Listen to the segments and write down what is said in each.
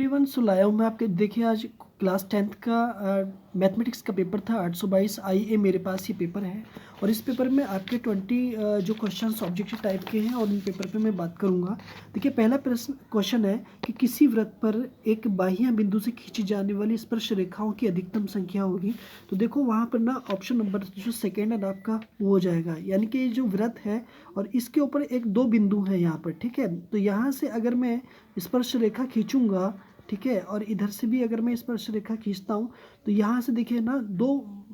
Everyone, सो लाया हूँ मैं आपके। देखिए आज क्लास 10th का मैथमेटिक्स का पेपर था 822 IA मेरे पास ये पेपर है। और इस पेपर में आपके 20 जो क्वेश्चन ऑब्जेक्टिव टाइप के हैं और इन पेपर पे मैं बात करूँगा। देखिए पहला प्रश्न क्वेश्चन है कि किसी वृत्त पर एक बाह्य बिंदु से खींची जाने वाली स्पर्श रेखाओं की अधिकतम संख्या होगी। तो देखो वहाँ पर ना ऑप्शन नंबर जो सेकेंड है ना आपका वो हो जाएगा, यानी कि जो वृत्त है और इसके ऊपर एक दो बिंदु है यहाँ पर, ठीक है। तो यहाँ से अगर मैं स्पर्श रेखा खींचूंगा, ठीक है, और इधर से भी अगर मैं स्पर्श रेखा खींचता हूँ तो यहाँ से देखिए ना दो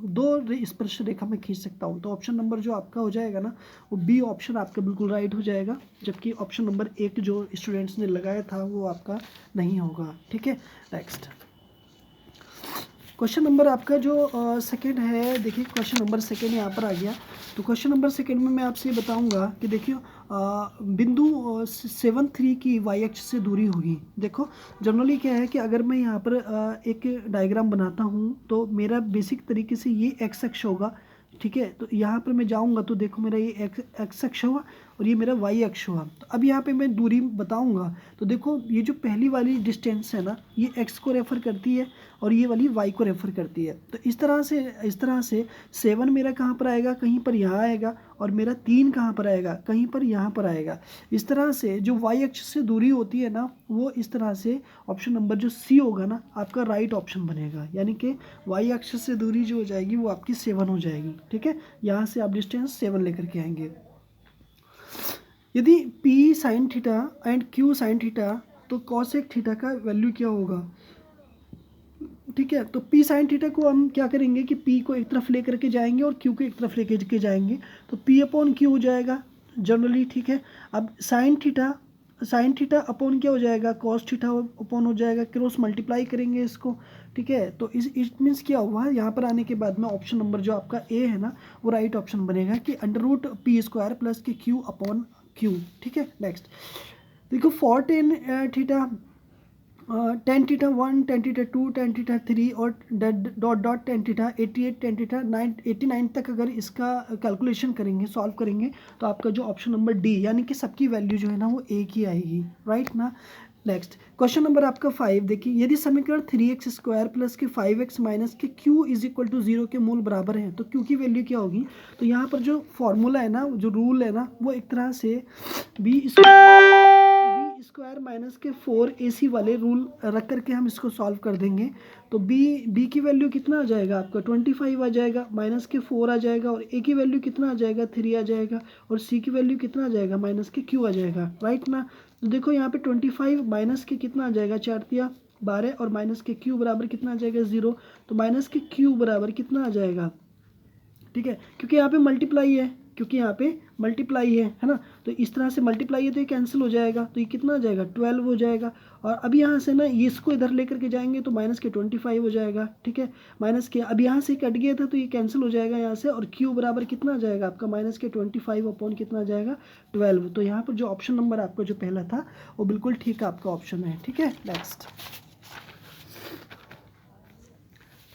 दो स्पर्श रेखा मैं खींच सकता हूँ। तो ऑप्शन नंबर जो आपका हो जाएगा ना वो बी ऑप्शन आपका बिल्कुल राइट हो जाएगा, जबकि ऑप्शन नंबर एक जो स्टूडेंट्स ने लगाया था वो आपका नहीं होगा, ठीक है। नेक्स्ट क्वेश्चन नंबर आपका जो सेकेंड है, देखिए क्वेश्चन नंबर सेकेंड यहाँ पर आ गया। तो क्वेश्चन नंबर सेकेंड में मैं आपसे बताऊंगा कि देखिए बिंदु 7 3 की वाई अक्ष से दूरी होगी। देखो जनरली क्या है कि अगर मैं यहाँ पर एक डायग्राम बनाता हूँ तो मेरा बेसिक तरीके से ये एक्स अक्ष होगा, ठीक है। तो यहाँ पर मैं जाऊँगा तो देखो मेरा ये एक्स अक्ष हुआ और ये मेरा वाई अक्ष हुआ। तो अब यहाँ पे मैं दूरी बताऊँगा तो देखो ये जो पहली वाली डिस्टेंस है ना ये एक्स को रेफ़र करती है और ये वाली वाई को रेफ़र करती है। तो इस तरह से 7 मेरा कहाँ पर आएगा, कहीं पर यहाँ आएगा, और मेरा 3 कहाँ पर आएगा, कहीं पर यहाँ पर आएगा। इस तरह से जो वाई अक्ष से दूरी होती है ना वो इस तरह से ऑप्शन नंबर जो सी होगा ना आपका राइट ऑप्शन बनेगा, यानी कि वाई अक्ष से दूरी जो हो जाएगी वो आपकी 7 हो जाएगी, ठीक है। यहाँ से आप डिस्टेंस 7 लेकर के आएंगे। यदि P sine theta and Q sine theta तो कॉसेक थीटा का वैल्यू क्या होगा, ठीक है। तो P साइन थीटा को हम क्या करेंगे कि P को एक तरफ लेकर के जाएंगे और Q को एक तरफ लेकर के जाएंगे, तो P अपॉन Q हो जाएगा जनरली, ठीक है। अब साइन थीटा अपॉन क्या हो जाएगा, कॉस थीटा अपॉन हो जाएगा, क्रॉस मल्टीप्लाई करेंगे इसको, ठीक है। तो इट मीन्स क्या हुआ, यहाँ पर आने के बाद में ऑप्शन नंबर जो आपका ए है ना वो राइट ऑप्शन बनेगा कि √P² प्लस के Q अपॉन Q, ठीक है। नेक्स्ट देखो 4 tan theta, tan theta 1, tan theta 2, tan theta 3 और dot tan theta 88, tan theta 89 तक अगर इसका कैलकुलेशन करेंगे, सॉल्व करेंगे तो आपका जो ऑप्शन नंबर डी यानी कि सबकी वैल्यू जो है ना वो एक ही आएगी, राइट ना। नेक्स्ट क्वेश्चन नंबर आपका 5 देखिए, यदि समीकरण 3x² प्लस के 5x माइनस के Q इज इक्वल टू 0 के मूल बराबर है तो Q की वैल्यू क्या होगी। तो यहाँ पर जो फॉर्मूला है ना, जो रूल है ना वो एक तरह से बी स्क्वायर माइनस के 4AC वाले रूल रख करके हम इसको सॉल्व कर देंगे। तो बी की वैल्यू कितना आ जाएगा आपका 25 आ जाएगा, माइनस के 4 आ जाएगा, और ए की वैल्यू कितना आ जाएगा 3 आ जाएगा, और सी की वैल्यू कितना आ जाएगा माइनस के Q आ जाएगा, राइट ना। तो देखो यहाँ पे 25 माइनस के कितना आ जाएगा 4 तिया 12, और माइनस के Q बराबर कितना आ जाएगा 0। तो माइनस के Q बराबर कितना आ जाएगा, ठीक है, क्योंकि यहाँ पे मल्टीप्लाई है ना। तो इस तरह से मल्टीप्लाई है तो ये कैंसिल हो जाएगा, तो ये कितना आ जाएगा 12 हो जाएगा। और अब यहाँ से ना ये इसको इधर लेकर के जाएंगे तो माइनस के 25 हो जाएगा, ठीक है। माइनस के अब यहाँ से कट गया था तो ये कैंसिल हो जाएगा यहाँ से, और Q बराबर कितना आ जाएगा आपका माइनस के 25 अपॉन कितना आ जाएगा 12। तो यहाँ पर जो ऑप्शन नंबर आपका जो पहला था वो बिल्कुल ठीक आपका ऑप्शन है, ठीक है। नेक्स्ट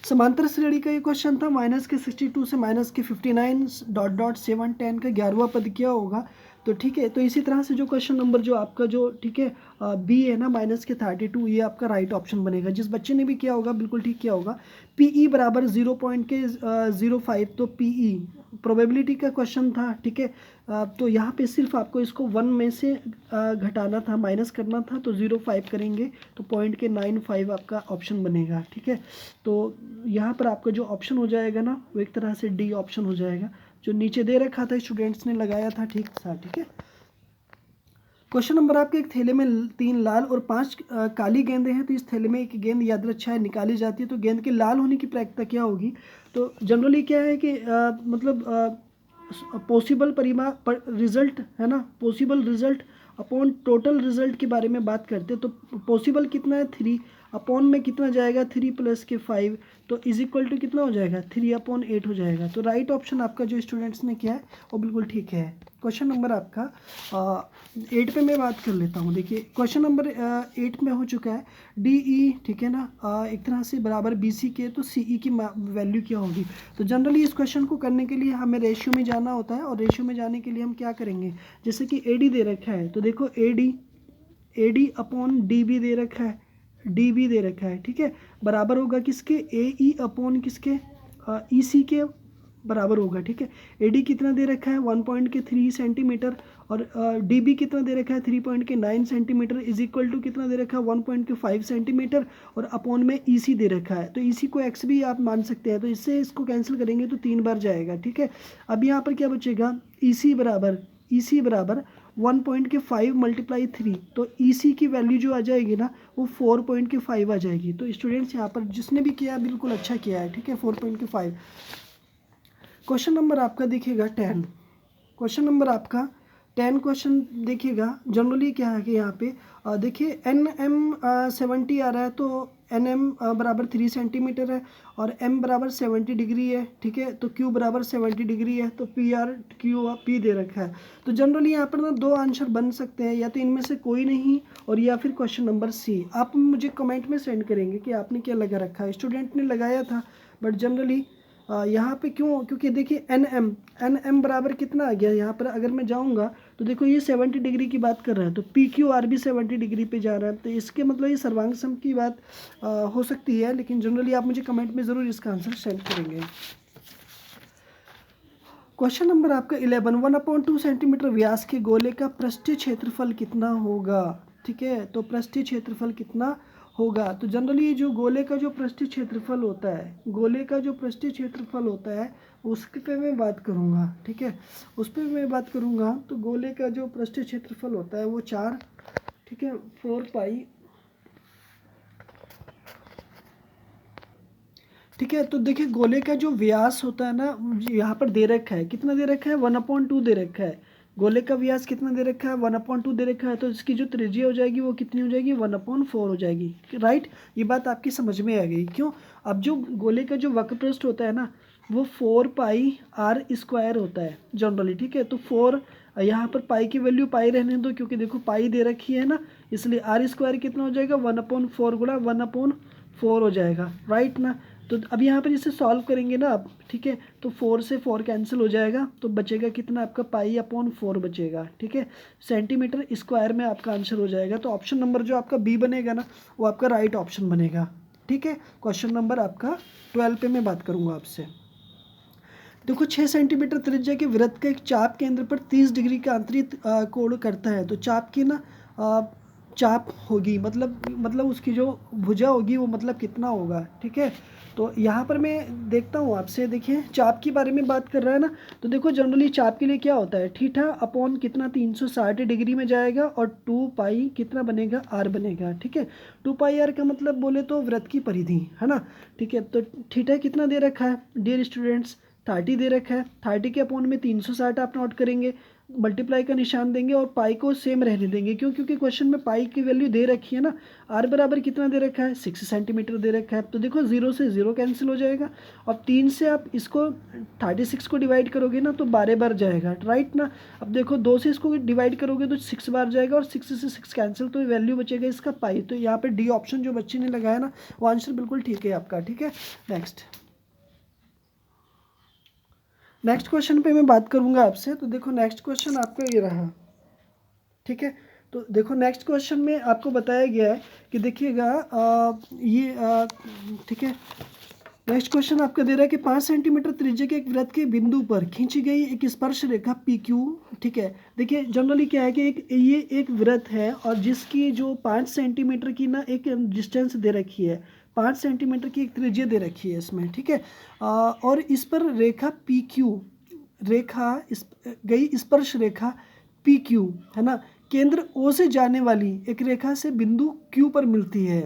समांतर श्रेणी का ये क्वेश्चन था, माइनस के 62 से माइनस के 59 डॉट 7 10 का 11वां पद क्या होगा। तो ठीक है, तो इसी तरह से जो क्वेश्चन नंबर जो आपका जो ठीक है बी है ना माइनस के 32, ये आपका राइट ऑप्शन बनेगा। जिस बच्चे ने भी किया होगा बिल्कुल ठीक किया होगा। PE बराबर 0.05, तो PE प्रोबेबिलिटी का क्वेश्चन था, ठीक है। तो यहाँ पे सिर्फ आपको इसको 1 में से घटाना था, माइनस करना था, तो 0.5 करेंगे तो 0.95 आपका ऑप्शन बनेगा, ठीक है। तो यहाँ पर आपका जो ऑप्शन हो जाएगा ना वो एक तरह से डी ऑप्शन हो जाएगा, जो नीचे दे रखा था स्टूडेंट्स ने लगाया था, ठीक था, ठीक है। क्वेश्चन नंबर आपके, एक थैले में 3 लाल और 5 काली गेंदें हैं, तो इस थैले में एक गेंद याद रच्छा है निकाली जाती है, तो गेंद के लाल होने की प्रायिकता क्या होगी। तो जनरली क्या है कि पॉसिबल रिजल्ट है ना, possible result upon total result के बारे में बात करते हैं। तो पॉसिबल कितना है 3, अपॉन में कितना जाएगा 3 प्लस के 5, तो इज इक्वल टू कितना हो जाएगा 3/8 हो जाएगा। तो राइट ऑप्शन आपका जो स्टूडेंट्स ने किया है वो बिल्कुल ठीक है। क्वेश्चन नंबर आपका 8 पे मैं बात कर लेता हूँ। देखिए क्वेश्चन नंबर 8 में हो चुका है DE, ठीक है ना, एक तरह से बराबर BC के, तो CE की वैल्यू क्या होगी। तो जनरली इस क्वेश्चन को करने के लिए हमें रेशियो में जाना होता है, और रेशियो में जाने के लिए हम क्या करेंगे, जैसे कि AD दे रखा है तो देखो AD अपॉन DB दे रखा है, डी बी दे रखा है, ठीक है, बराबर होगा किसके, ए ई अपॉन किसके, ई सी के बराबर होगा, ठीक है। ए डी कितना दे रखा है 1.3 सेंटीमीटर और डी बी कितना दे रखा है 3.9 सेंटीमीटर इज इक्वल टू कितना दे रखा है 1.5 सेंटीमीटर और अपॉन में ई सी दे रखा है। तो ई सी को एक्स भी आप मान सकते हैं, तो इससे इसको कैंसिल करेंगे तो 3 बार जाएगा, ठीक है। अब यहाँ पर क्या बचेगा, ई सी बराबर 1.5 मल्टीप्लाई 3, तो ई सी की वैल्यू जो आ जाएगी ना वो 4.5 आ जाएगी। तो स्टूडेंट्स यहाँ पर जिसने भी किया बिल्कुल अच्छा किया है, ठीक है, 4.5। क्वेश्चन नंबर आपका देखिएगा 10, क्वेश्चन नंबर आपका 10 क्वेश्चन देखिएगा। जनरली क्या है कि यहाँ पे देखिए एन एम 70 आ रहा है, तो एन एम बराबर 3 सेंटीमीटर है और एम बराबर 70 डिग्री है, ठीक है, तो क्यू बराबर 70 डिग्री है, तो पी आर क्यू पी दे रखा है। तो जनरली यहाँ पर ना 2 आंसर बन सकते हैं, या तो इनमें से कोई नहीं और या फिर क्वेश्चन नंबर सी। आप मुझे कमेंट में सेंड करेंगे कि आपने क्या लगा रखा है। स्टूडेंट ने लगाया था बट जनरली यहाँ पे क्यों, क्योंकि देखिए एन एम बराबर कितना आ गया यहाँ पर, अगर मैं जाऊँगा तो देखो ये 70 डिग्री की बात कर रहा है, तो पी क्यू आर भी 70 डिग्री पे जा रहा है, तो इसके मतलब ये सर्वांग सम की बात हो सकती है। लेकिन जनरली आप मुझे कमेंट में ज़रूर इसका आंसर सेंड करेंगे। क्वेश्चन नंबर आपका 11, 1/2 सेंटीमीटर व्यास के गोले का पृष्ठीय क्षेत्रफल कितना होगा, ठीक है, तो पृष्ठीय क्षेत्रफल कितना होगा। तो जनरली जो गोले का जो पृष्ठीय क्षेत्रफल होता है, गोले का जो पृष्ठीय क्षेत्रफल होता है उस पे मैं बात करूँगा, ठीक है, उस पर मैं बात करूँगा। तो गोले का जो पृष्ठीय क्षेत्रफल होता है वो 4, ठीक है, 4 पाई, ठीक है। तो देखिए गोले का जो व्यास होता है ना, यहाँ पर दे रखा है, कितना दे रखा है 1/2 दे रखा है। गोले का व्यास कितना दे रखा है 1/2 दे रखा है, तो इसकी जो त्रिज्या हो जाएगी वो कितनी हो जाएगी 1/4 हो जाएगी, राइट। ये बात आपकी समझ में आ गई। क्यों, अब जो गोले का जो वक्रपृष्ठ होता है ना वो 4 पाई आर स्क्वायर होता है जनरली, ठीक है। तो 4 यहाँ पर पाई की वैल्यू पाई रहने दो, क्योंकि देखो पाई दे रखी है ना, इसलिए आर स्क्वायर कितना हो जाएगा 1/4 गुणा 1/4 हो जाएगा, राइट ना। तो अब यहाँ पर इसे सॉल्व करेंगे ना आप, ठीक है, तो 4 से 4 कैंसिल हो जाएगा, तो बचेगा कितना आपका पाई/4 बचेगा, ठीक है, सेंटीमीटर स्क्वायर में आपका आंसर हो जाएगा। तो ऑप्शन नंबर जो आपका बी बनेगा ना वो आपका राइट ऑप्शन बनेगा, ठीक है। क्वेश्चन नंबर आपका 12 पे मैं बात करूँगा आपसे। देखो 6 सेंटीमीटर त्रिज्या के वृत्त का एक चाप केंद्र पर 30 डिग्री का आंतरिक कोण करता है, तो चाप की ना चाप होगी, मतलब उसकी जो भुजा होगी वो मतलब कितना होगा, ठीक है। तो यहाँ पर मैं देखता हूँ आपसे, देखिए चाप के बारे में बात कर रहा है ना, तो देखो जनरली चाप के लिए क्या होता है, थीटा अपॉन कितना 360 डिग्री में जाएगा और 2 पाई कितना बनेगा आर बनेगा, ठीक है। 2 पाई आर का मतलब बोले तो वृत्त की परिधि है ना, ठीक है। तो थीटा कितना दे रखा है डियर स्टूडेंट्स 30 दे रखा है, 30 के अपॉन में 360 आप नोट करेंगे, मल्टीप्लाई का निशान देंगे और पाई को सेम रहने देंगे। क्यों, क्योंकि क्वेश्चन में पाई की वैल्यू दे रखी है ना, आर बराबर कितना दे रखा है 6 सेंटीमीटर दे रखा है, तो देखो 0 से 0 कैंसिल हो जाएगा और 3 से आप इसको 36 को डिवाइड करोगे ना तो 12 बार जाएगा, राइट ना। अब देखो 2 से इसको डिवाइड करोगे तो 6 बार जाएगा और 6 से 6 कैंसिल, तो वैल्यू बचेगा इसका पाई। तो यहाँ पर डी ऑप्शन जो बच्चे ने लगाया ना वो आंसर बिल्कुल ठीक है आपका, ठीक है। नेक्स्ट क्वेश्चन पे मैं बात करूंगा आपसे। तो देखो नेक्स्ट क्वेश्चन आपका ये रहा, ठीक है। तो देखो नेक्स्ट क्वेश्चन में आपको बताया गया है कि देखिएगा ठीक है, नेक्स्ट क्वेश्चन आपका दे रहा है कि 5 सेंटीमीटर त्रिज्या के एक वृत्त के बिंदु पर खींची गई एक स्पर्श रेखा पी क्यू, ठीक है। देखिए जनरली क्या है कि ये एक वृत्त है और जिसकी जो 5 सेंटीमीटर की ना एक डिस्टेंस दे रखी है, 5 सेंटीमीटर की एक त्रिज्या दे रखी है इसमें, ठीक है। और इस पर रेखा पी क्यू गई स्पर्श रेखा पी क्यू है ना, केंद्र ओ से जाने वाली एक रेखा से बिंदु क्यू पर मिलती है,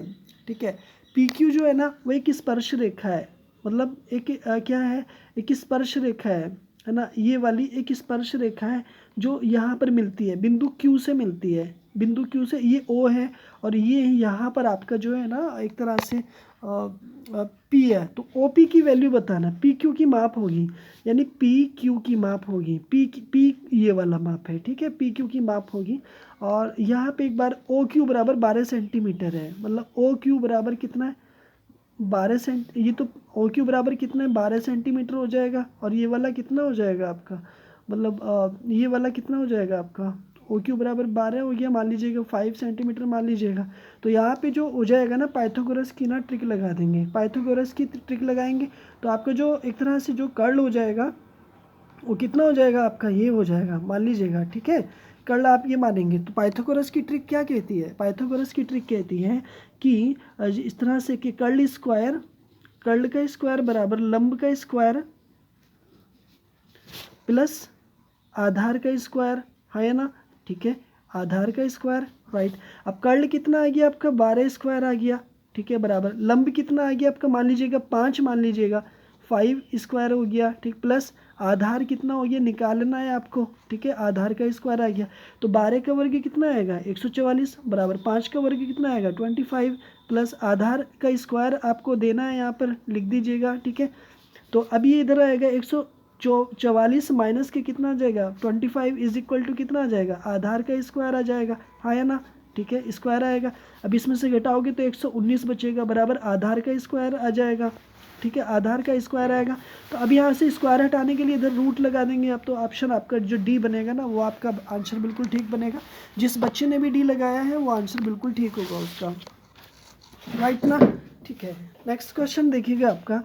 ठीक है। पी क्यू जो है ना वो एक स्पर्श रेखा है, मतलब एक क्या है, एक स्पर्श रेखा है ना, ये वाली एक स्पर्श रेखा है जो यहाँ पर मिलती है, बिंदु क्यू से मिलती है, बिंदु क्यू से, ये ओ है और ये यहाँ पर आपका जो है ना एक तरह से पी है। तो ओ पी की वैल्यू बताना, पी क्यू की माप होगी, यानी पी क्यू की माप होगी, पी ये वाला माप है, ठीक है, पी क्यू की माप होगी। और यहाँ पे एक बार ओ क्यू बराबर 12 सेंटीमीटर है, मतलब ओ क्यू बराबर कितना है 12 सेंट, ये तो ओ क्यू बराबर कितना है 12 सेंटीमीटर हो जाएगा और ये वाला कितना हो जाएगा आपका, मतलब ये वाला कितना हो जाएगा आपका ओ क्यू बराबर 12 हो गया, मान लीजिएगा 5 सेंटीमीटर मान लीजिएगा। तो यहाँ पे जो हो जाएगा ना, पाइथागोरस की ना ट्रिक लगा देंगे, पाइथागोरस की ट्रिक लगाएंगे तो आपका जो एक तरह से जो कर्ल हो जाएगा वो कितना हो जाएगा आपका, ये हो जाएगा मान लीजिएगा, ठीक है। कर्ल आप ये मानेंगे तो पाइथागोरस की ट्रिक क्या कहती है, पाइथागोरस की ट्रिक कहती है कि इस तरह से कि कर्ल स्क्वायर, कर्ल का स्क्वायर बराबर लंब का स्क्वायर प्लस आधार का स्क्वायर, है ना, ठीक है, आधार का स्क्वायर, राइट। अब कर्ल कितना आ गया आपका, 12 स्क्वायर आ गया, ठीक है, बराबर लंब कितना आ गया आपका, मान लीजिएगा 5, मान लीजिएगा 5 स्क्वायर हो गया, ठीक, प्लस आधार कितना हो गया, निकालना है आपको, ठीक है, आधार का स्क्वायर आ गया। तो 12 का वर्ग कितना आएगा, 144, बराबर 5 का वर्ग कितना आएगा, 25, प्लस आधार का स्क्वायर आपको देना है, यहाँ पर लिख दीजिएगा, ठीक है। तो अब ये इधर आएगा 144 माइनस के कितना आ जाएगा, 25 इज इक्वल टू कितना आ जाएगा, आधार का स्क्वायर आ जाएगा, है ना, ठीक है, स्क्वायर आएगा। अब इसमें से घटाओगे तो 119 बचेगा, बराबर आधार का स्क्वायर आ जाएगा, ठीक है, आधार का स्क्वायर आएगा। तो अब यहाँ से स्क्वायर हटाने के लिए इधर रूट लगा देंगे आप, तो ऑप्शन आपका जो डी बनेगा ना वो आपका आंसर बिल्कुल ठीक बनेगा। जिस बच्चे ने भी डी लगाया है वो आंसर बिल्कुल ठीक होगा उसका, राइट ना, ठीक है। नेक्स्ट क्वेश्चन देखिएगा आपका,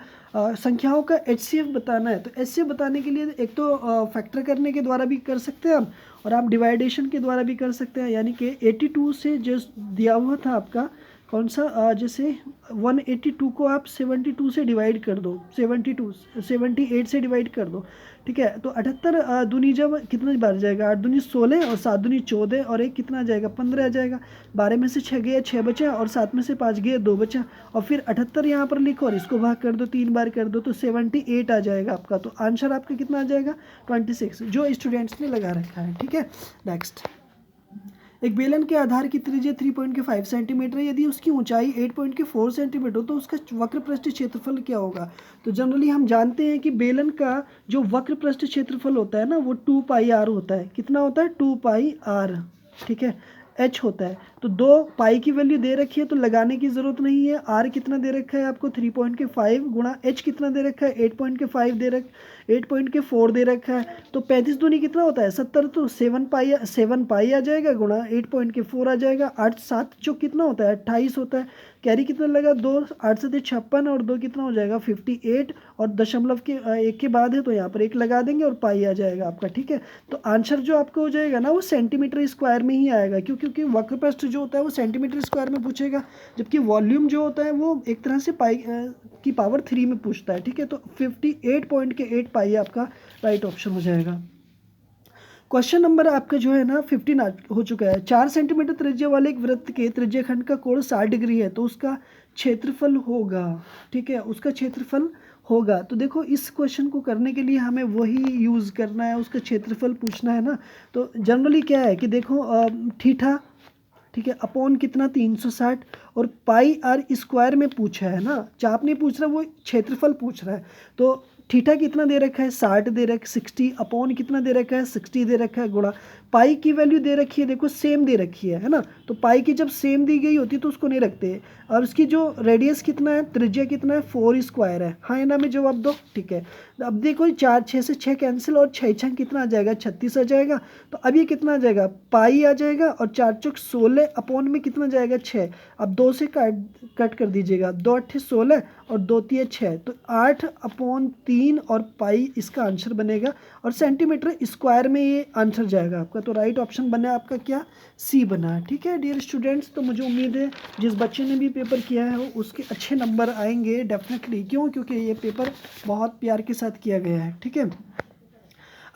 संख्याओं का HCF बताना है। तो HCF बताने के लिए एक तो फैक्टर करने के द्वारा भी कर सकते हैं हम, और आप डिवाइडेशन के द्वारा भी कर सकते हैं। यानी कि 82 से जो दिया हुआ था आपका कौन सा, जैसे 182 को आप 72 से डिवाइड कर दो, 78 से डिवाइड कर दो, ठीक है। तो 78 दूनी जब कितना बार जाएगा, 8 दूनी 16 और 7 दूनी 14 और एक कितना आ जाएगा, 15 आ जाएगा। 12 में से 6 गया 6 बचा, और 7 में से 5 गया 2 बचा, और फिर 78 यहाँ पर लिखो और इसको भाग कर दो, 3 बार कर दो, तो 78 आ जाएगा आपका। तो आंसर आपका कितना आ जाएगा, 26, जो स्टूडेंट्स ने लगा रखा है, ठीक है। नेक्स्ट, एक बेलन के आधार की त्रिज्या 3.5 सेंटीमीटर है, यदि उसकी ऊंचाई 8.4 सेंटीमीटर हो तो उसका वक्र पृष्ठ क्षेत्रफल क्या होगा। तो जनरली हम जानते हैं कि बेलन का जो वक्र पृष्ठ क्षेत्रफल होता है ना वो 2 पाई आर होता है। कितना होता है, 2 पाई आर, ठीक है, एच होता है। तो 2 पाई की वैल्यू दे रखी है तो लगाने की ज़रूरत नहीं है। आर कितना दे रखा है आपको, 3.5 गुणा एच कितना दे रखा है, 8.4 दे रखा है। तो 35 दूनी कितना होता है, 70, तो 7 पाई आ जाएगा गुणा 8.4 आ जाएगा। 8 7 जो कितना होता है, 28 होता है। कैरी कितना लगा, 2, 8 से 56 और 2 कितना हो जाएगा, 58, और दशमलव के एक के बाद है तो यहाँ पर 1 लगा देंगे और पाई आ जाएगा आपका, ठीक है। तो आंसर जो आपका हो जाएगा ना वो सेंटीमीटर स्क्वायर में ही आएगा, क्योंकि वक्र पृष्ठ जो होता है वो सेंटीमीटर स्क्वायर में पूछेगा, जबकि वॉल्यूम जो होता है वो एक तरह से पाई की पावर 3 में पूछता है, ठीक है। तो 58.8 पाई आपका राइट ऑप्शन हो जाएगा। क्वेश्चन नंबर आपका जो है ना 15 हो चुका है। 4 सेंटीमीटर त्रिज्या वाले एक वृत्त के त्रिज्याखंड का कोण 60 डिग्री है, तो उसका क्षेत्रफल होगा, ठीक है, उसका क्षेत्रफल होगा। तो देखो इस क्वेश्चन को करने के लिए हमें वही यूज़ करना है, उसका क्षेत्रफल पूछना है ना। तो जनरली क्या है कि देखो थीटा, ठीक है, अपॉन कितना 360, और पाई आर स्क्वायर में पूछा है ना, चाप नहीं पूछ रहा, वो क्षेत्रफल पूछ रहा है। तो थीटा कितना दे रखा है, 60 दे रखा है, 60 अपॉन कितना दे रखा है, 60 दे रखा है, गुणा पाई की वैल्यू दे रखी है, देखो सेम दे रखी है ना। तो पाई की जब सेम दी गई होती है तो उसको नहीं रखते। और उसकी जो रेडियस कितना है, त्रिज्या कितना है, 4 स्क्वायर है, हाँ या ना में जवाब दो, ठीक है। अब देखो 4 6 से 6 कैंसिल, और 6 6 कितना आ जाएगा, 36 आ जाएगा। तो अब ये कितना आ जाएगा, पाई आ जाएगा, और 4 चौक 16 अपॉन में कितना जाएगा, 6। अब 2 से कट कर दीजिएगा, 2 8 16 और 2 3 6, तो 8/3 और पाई इसका आंसर बनेगा, और सेंटीमीटर स्क्वायर में ये आंसर जाएगा आपका। तो राइट ऑप्शन बना आपका क्या, सी बना, ठीक है डियर स्टूडेंट्स। तो मुझे उम्मीद है जिस बच्चे ने भी पेपर किया है उसके अच्छे नंबर आएंगे डेफिनेटली, क्यों, क्योंकि ये पेपर बहुत प्यार के साथ किया गया है, ठीक है।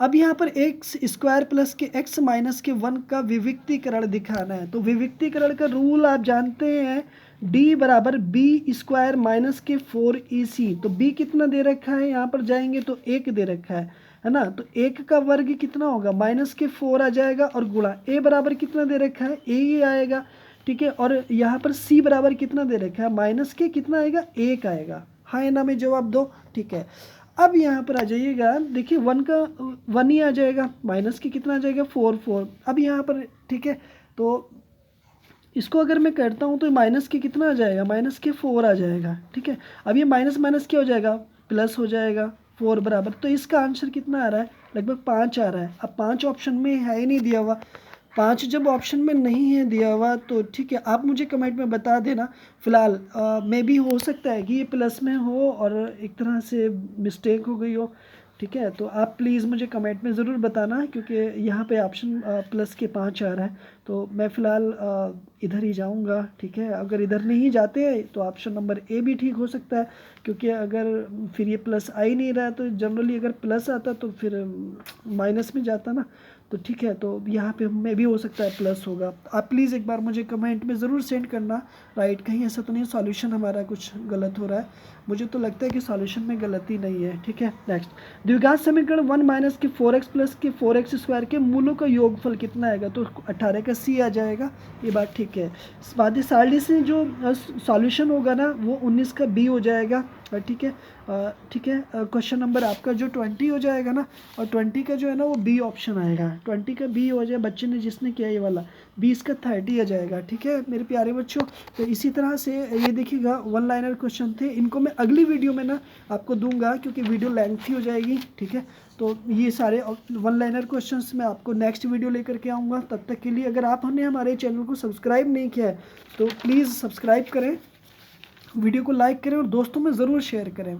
अब यहाँ पर एक्स स्क्वायर प्लस के एक्स माइनस के 1 का विविक्तीकरण दिखाना है। तो विविक्तीकरण का रूल आप जानते हैं, डी बराबर बी स्क्वायर माइनस के 4ac। तो बी कितना दे रखा है, यहाँ पर जाएंगे तो 1 दे रखा है ना। तो 1 का वर्ग कितना होगा, माइनस के 4 आ जाएगा, और गुणा ए बराबर कितना दे रखा है, ए ही आएगा, ठीक है। और यहाँ पर सी बराबर कितना दे रखा है, माइनस के कितना आएगा, 1 आएगा, हाँ या ना में जवाब दो, ठीक है। अब यहाँ पर आ जाइएगा, देखिए 1 का 1 ही आ जाएगा, माइनस के कितना आ जाएगा, 4 अब यहाँ पर, ठीक है। तो इसको अगर मैं करता हूँ तो माइनस के कितना आ जाएगा, माइनस के 4 आ जाएगा, ठीक है। अब ये माइनस माइनस क्या हो जाएगा, प्लस हो जाएगा, 4 बराबर। तो इसका आंसर कितना आ रहा है, लगभग 5 आ रहा है। अब 5 ऑप्शन में है ही नहीं दिया हुआ, 5 जब ऑप्शन में नहीं है दिया हुआ तो ठीक है, आप मुझे कमेंट में बता देना। फ़िलहाल मे बी हो सकता है कि ये प्लस में हो और एक तरह से मिस्टेक हो गई हो, ठीक है। तो आप प्लीज़ मुझे कमेंट में ज़रूर बताना, क्योंकि यहाँ पे ऑप्शन प्लस के 5 आ रहा है, तो मैं फ़िलहाल इधर ही जाऊँगा, ठीक है। अगर इधर नहीं जाते हैं तो ऑप्शन नंबर ए भी ठीक हो सकता है, क्योंकि अगर फिर ये प्लस आ ही नहीं रहा है तो जनरली अगर प्लस आता तो फिर माइनस में जाता ना, तो ठीक है। तो यहाँ पे में भी हो सकता है प्लस होगा। आप प्लीज़ एक बार मुझे कमेंट में ज़रूर सेंड करना, राइट। कहीं ऐसा तो नहीं सॉल्यूशन हमारा कुछ गलत हो रहा है, मुझे तो लगता है कि सॉल्यूशन में गलती नहीं है, ठीक है। नेक्स्ट, द्विघात समीकरण 1 माइनस के 4x प्लस के 4x स्क्वायर के मूलों का योगफल कितना आएगा, तो 18 का सी आ जाएगा, ये बात ठीक है। बाकी सारणी से जो सॉल्यूशन होगा ना वो 19 का बी हो जाएगा, ठीक है। ठीक है, क्वेश्चन नंबर आपका जो 20 हो जाएगा ना, और 20 का जो है ना वो बी ऑप्शन आएगा, 20 का बी हो जाए, बच्चे ने जिसने किया ये वाला 20 का 30 आ जाएगा, ठीक है मेरे प्यारे बच्चों। तो इसी तरह से ये देखिएगा 1 लाइनर क्वेश्चन थे, इनको मैं अगली वीडियो में ना आपको दूंगा, क्योंकि वीडियो लेंथी हो जाएगी, ठीक है। तो ये सारे 1 लाइनर क्वेश्चंस मैं आपको नेक्स्ट वीडियो लेकर के आऊँगा। तब तक के लिए अगर आपने हमारे चैनल को सब्सक्राइब नहीं किया है तो प्लीज़ सब्सक्राइब करें, वीडियो को लाइक करें और दोस्तों में ज़रूर शेयर करें।